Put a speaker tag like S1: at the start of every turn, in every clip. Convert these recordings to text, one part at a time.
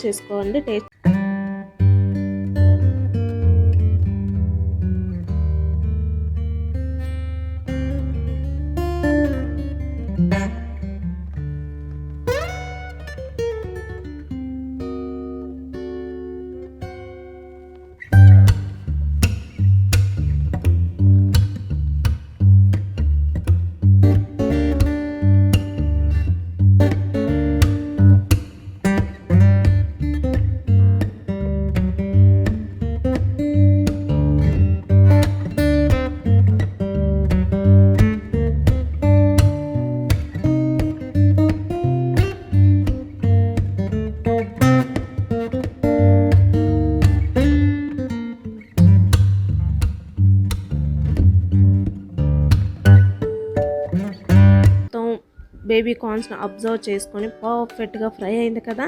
S1: చేసుకోండి. Taste baby కార్న్స్ని observe చేసుకొని పర్ఫెక్ట్గా ఫ్రై అయింది కదా.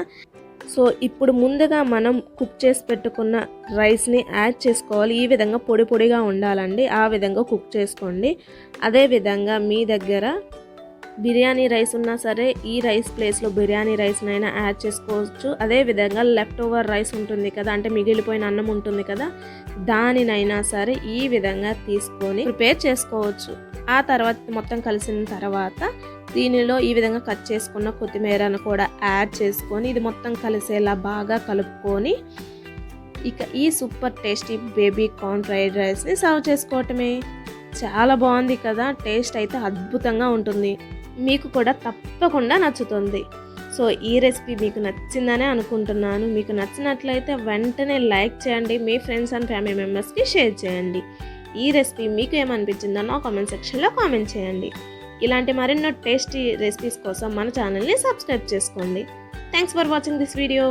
S1: సో ఇప్పుడు ముందుగా మనం కుక్ చేసి పెట్టుకున్న రైస్ని యాడ్ చేసుకోవాలి. ఈ విధంగా పొడి పొడిగా ఉండాలండి, ఆ విధంగా కుక్ చేసుకోండి. అదేవిధంగా మీ దగ్గర బిర్యానీ రైస్ ఉన్నా సరే ఈ రైస్ ప్లేస్లో బిర్యానీ రైస్నైనా యాడ్ చేసుకోవచ్చు. అదేవిధంగా లెఫ్ట్ ఓవర్ రైస్ ఉంటుంది కదా, అంటే మిగిలిపోయిన అన్నం ఉంటుంది కదా, దానినైనా సరే ఈ విధంగా తీసుకొని ప్రిపేర్ చేసుకోవచ్చు. ఆ తర్వాత మొత్తం కలిసిన తర్వాత దీనిలో ఈ విధంగా కట్ చేసుకున్న కొత్తిమీరను కూడా యాడ్ చేసుకొని ఇది మొత్తం కలిసేలా బాగా కలుపుకొని ఇక ఈ super tasty baby corn fried రైస్ని సర్వ్ చేసుకోవటమే. చాలా బాగుంది కదా, టేస్ట్ అయితే అద్భుతంగా ఉంటుంది. మీకు కూడా తప్పకుండా నచ్చుతుంది. సో ఈ రెసిపీ మీకు నచ్చిందనే అనుకుంటున్నాను. మీకు నచ్చినట్లయితే వెంటనే లైక్ చేయండి, మీ ఫ్రెండ్స్ అండ్ ఫ్యామిలీ మెంబర్స్కి షేర్ చేయండి. ఈ రెసిపీ మీకు ఏమనిపించిందో నా కామెంట్ సెక్షన్లో కామెంట్ చేయండి. ఇలాంటి మరెన్నో టేస్టీ రెసిపీస్ కోసం మన ఛానల్ని సబ్స్క్రైబ్ చేసుకోండి. Thanks for watching this video.